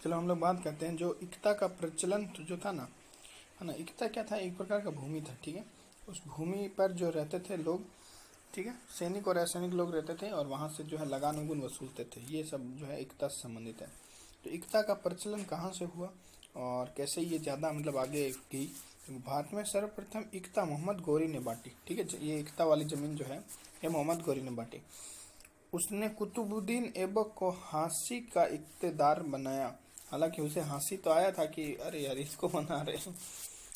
चलो हम लोग बात करते हैं जो इक्ता का प्रचलन जो था ना, है ना। इक्ता क्या था, एक प्रकार का भूमि था, ठीक है। उस भूमि पर जो रहते थे लोग, ठीक है, सैनिक और असैनिक लोग रहते थे और वहाँ से जो है लगान उगुन वसूलते थे। ये सब जो है इक्ता से संबंधित है। तो इक्ता का प्रचलन कहाँ से हुआ और कैसे ये ज़्यादा मतलब आगे गई। तो भारत में सर्वप्रथम इक्ता मोहम्मद गौरी ने बांटी, ठीक है। ये इक्ता वाली ज़मीन जो है ये मोहम्मद गौरी ने बांटी। उसने कुतुबुद्दीन ऐबक को हांसी का इक्तेदार बनाया। हालांकि उसे हांसी तो आया था कि अरे यार इसको बना रहे हैं,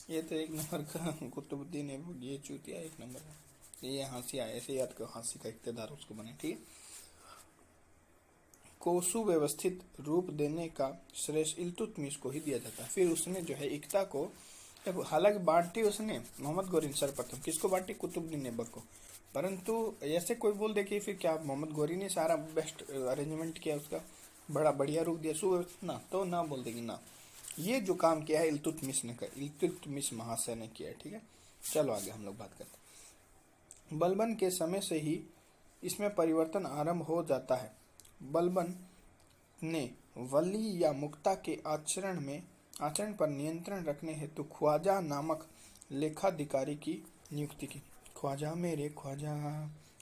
ये तो एक नंबर का कुतुबुद्दीन ऐबक, ये चूतिया एक नंबर का, ये हांसी आया, ऐसे याद करो, हांसी का इक्तेदार उसको बने, ठीक है। को सुव्यवस्थित रूप देने का श्रेष्ठ इल्तुतमिश को ही दिया जाता है। फिर उसने जो है इक्ता को, हालांकि बांटी उसने मोहम्मद गौरी ने सर्वप्रथम, किसको बांटी, कुतुबुद्दीन ऐबक को। परंतु ऐसे कोई बोल दे कि फिर क्या मोहम्मद गौरी ने सारा बेस्ट अरेंजमेंट किया, उसका बड़ा बढ़िया रूप दिया सुव्यवस्थित, ना तो ना बोल देगी ना, ये जो काम किया है इल्तुतमिश ने, इल्तुतमिश महाशय ने किया है, ठीक है। चलो आगे हम लोग बात करते हैं। बलबन के समय से ही इसमें परिवर्तन आरंभ हो जाता है। बलबन ने वली या मुक्ता के आचरण पर नियंत्रण रखने हेतु ख्वाजा नामक लेखाधिकारी की नियुक्ति की। ख्वाजा मेरे ख्वाजा,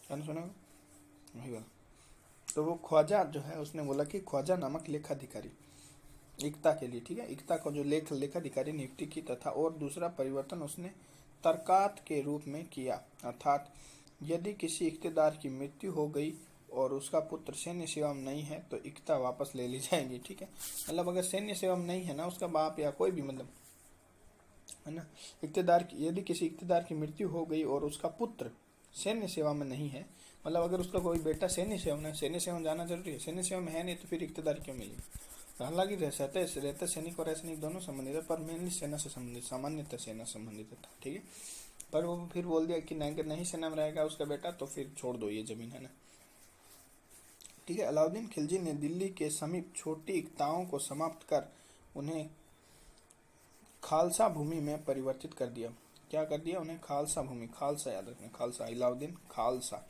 गाना सुना वही वाला। तो वो ख्वाजा जो है उसने बोला कि ख्वाजा नामक लेखाधिकारी इक्ता के लिए, ठीक है, इक्ता को जो लेखाधिकारी नियुक्ति की। तथा और दूसरा परिवर्तन उसने तरकात के रूप में किया, अर्थात यदि किसी इक्तेदार की मृत्यु हो गई और उसका पुत्र सैन्य सेवा में नहीं है तो इक्ता वापस ले ली जाएगी, ठीक है। मतलब अगर सैन्य सेवा में नहीं है ना उसका बाप या कोई भी, मतलब है ना, इक्तेदार की, यदि किसी इक्तेदार की मृत्यु हो गई और उसका पुत्र सैन्य सेवा में नहीं है, मतलब अगर उसका कोई बेटा सैन्य सेवा में, सैन्य सेवा में जाना जरूरी है, सैन्य सेवा में है नहीं तो फिर इक्तेदार क्यों मिलेगी। हालांकि रहते सैनिक और असैनिक दोनों संबंधित है, पर मेनली सेना से संबंधित, सामान्यतः सेना संबंधित था, ठीक है। पर वो फिर बोल दिया कि नहीं सेना में रहेगा उसका बेटा तो फिर छोड़ दो ये जमीन, है ना, ठीक है। अलाउद्दीन खिलजी ने दिल्ली के समीप छोटी इक्ताओं को समाप्त कर उन्हें खालसा भूमि में परिवर्तित कर दिया। क्या कर दिया उन्हें, खालसा भूमि, खालसा याद रखना, खालसा, अलाउद्दीन खालसा,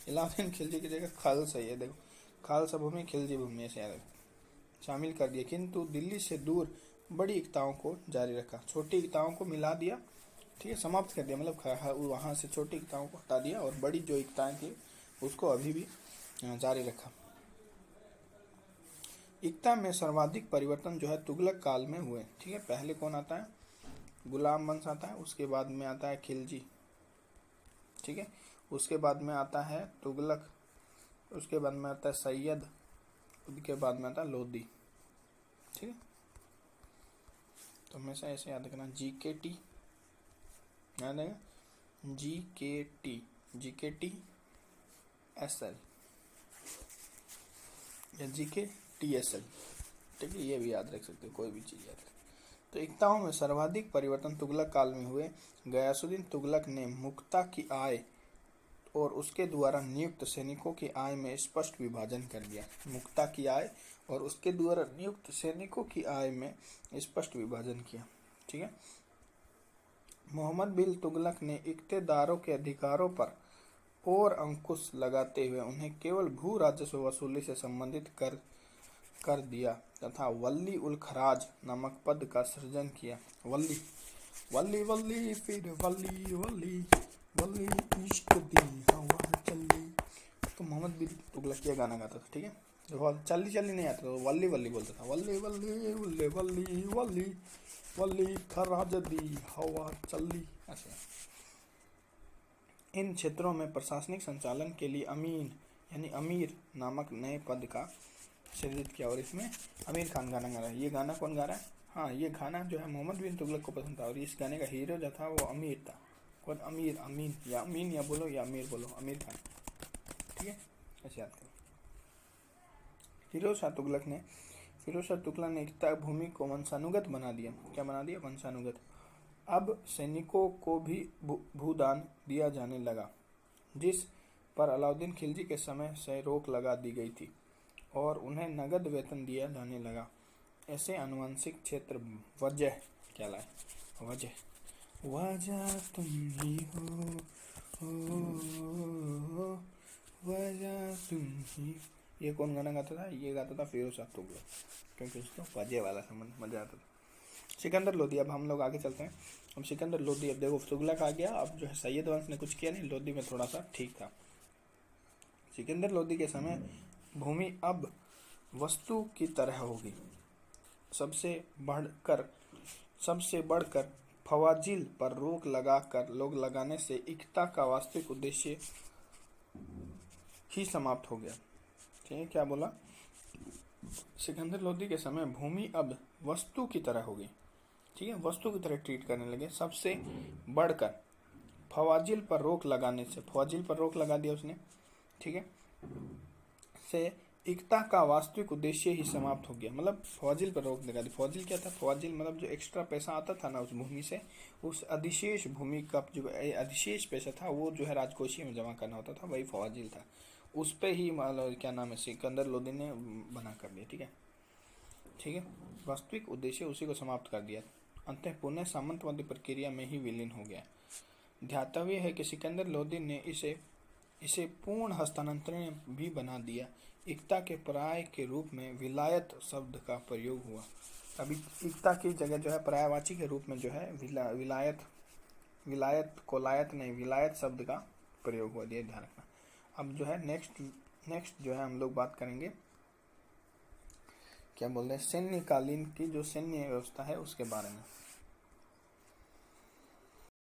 अलाउद्दीन खिलजी की जगह खालसा, ये देखो खालसा भूमि खिलजी भूमि ऐसे याद शामिल कर दिया। किंतु दिल्ली से दूर बड़ी इक्ताओं को जारी रखा, छोटी इक्ताओं को मिला दिया, ठीक है, समाप्त कर दिया, मतलब वहाँ से छोटी इक्ताओं को हटा दिया और बड़ी जो इक्ताएं थी उसको अभी भी जारी रखा। इक्ता में सर्वाधिक परिवर्तन जो है तुगलक काल में हुए, ठीक है। पहले कौन आता है, गुलाम वंश आता है, उसके बाद में आता है खिलजी, ठीक है, उसके बाद में आता है तुगलक, उसके बाद में आता है सैयद, उसके बाद में आता है लोधी, ठीक है। तो हमेशा ऐसे याद रखना, GKT याद है, GKT SL या GKTSL, ठीक है, ये भी याद रख सकते हो, कोई भी चीज़ याद रख। तो इक्ताओं में सर्वाधिक परिवर्तन तुगलक काल में हुए। गयासुद्दीन तुगलक ने मुक्ता की आय और उसके द्वारा नियुक्त सैनिकों की आय में स्पष्ट विभाजन कर दिया। मुक्ता की आय और उसके द्वारा नियुक्त सैनिकों की आय में स्पष्ट विभाजन किया, ठीक है। मोहम्मद बिन तुगलक ने इक्तेदारों के अधिकारों पर और अंकुश लगाते हुए उन्हें केवल भू राजस्व वसूली से संबंधित कर दिया तथा वली उल खराज नामक पद का सृजन किया। वली वली वली फिर वली वली वली इश्क दी हवा चली, तो मोहम्मद बिन तुगलक ये गाना गाता था, ठीक है। जब चली चली नहीं आता तो वली वली बोलता था, वली वली वली वली वली वली खराज दी हवा चली, ऐसे। इन क्षेत्रों में प्रशासनिक संचालन के लिए अमीन यानी अमीर नामक नए पद का सृजित किया और इसमें आमिर खान गाना गा रहा है। ये गाना कौन गा रहा है, हाँ ये गाना जो है मोहम्मद बिन तुगलक को पसंद था और इस गाने का हीरो जो था वो अमीर था। कौन, अमीर, अमीन या बोलो या अमीर बोलो, आमिर खान, ठीक है, ऐसे याद करो। फिरोज शाह तुगलक ने इक्ता भूमि को वंशानुगत बना दिया। क्या बना दिया, वंशानुगत। अब सैनिकों को भी भूदान दिया जाने लगा, जिस पर अलाउद्दीन खिलजी के समय से रोक लगा दी गई थी और उन्हें नगद वेतन दिया जाने लगा। ऐसे आनुवंशिक क्षेत्र वजह कहलाए, वजह तुम ही हो वजह तुम ही, ये कौन गाना गाता था? ये गाता था फिरोज शाह तुगलक, क्योंकि उसको बाजे वाला संबंध मजा आता था। सिकंदर लोदी, अब हम लोग आगे चलते हैं। अब सिकंदर लोदी, अब देखो तुगलक आ गया, अब जो है सैयद वंश ने कुछ किया नहीं, लोदी में थोड़ा सा ठीक था। सिकंदर लोदी के समय भूमि अब वस्तु की तरह होगी। सबसे बढ़कर फवाजिल पर रोक लगाने से इक्ता का वास्तविक उद्देश्य ही समाप्त हो गया। ठीक है, क्या बोला? सिकंदर लोदी के समय भूमि अब वस्तु की तरह होगी। ठीक है, वस्तु की तरह ट्रीट करने लगे। सबसे बढ़कर फवाजिल पर रोक लगाने से, फवाजिल पर रोक लगा दिया उसने, ठीक है, से इक्ता का वास्तविक उद्देश्य ही समाप्त हो गया। मतलब फवाजिल पर रोक लगा दी। फवाजिल क्या था? फवाजिल मतलब जो एक्स्ट्रा पैसा आता था ना उस भूमि से, उस अधिशेष भूमि का जो अधिशेष पैसा था वो जो है राजकोषीय में जमा करना होता था, वही फवाजिल था। उस पे ही मतलब क्या नाम है, सिकंदर लोदी ने बना कर दिया। ठीक है, ठीक है, वास्तविक उद्देश्य उसी को समाप्त कर दिया। अंततः पुनः सामंतवादी प्रक्रिया में ही विलीन हो गया। ध्यातव्य है कि सिकंदर लोदी ने इसे पूर्ण हस्तांतरण भी बना दिया। इक्ता के पर्याय के रूप में विलायत शब्द का प्रयोग हुआ। अभी इक्ता की जगह जो है पर्यायवाची के रूप में जो है कोलायत नहीं, विलायत शब्द का प्रयोग हुआ, दिया ध्यान रखना। अब जो है नेक्स्ट जो है हम लोग बात करेंगे, क्या बोल रहे हैं, सैन्यकालीन की जो सैन्य व्यवस्था है उसके बारे में।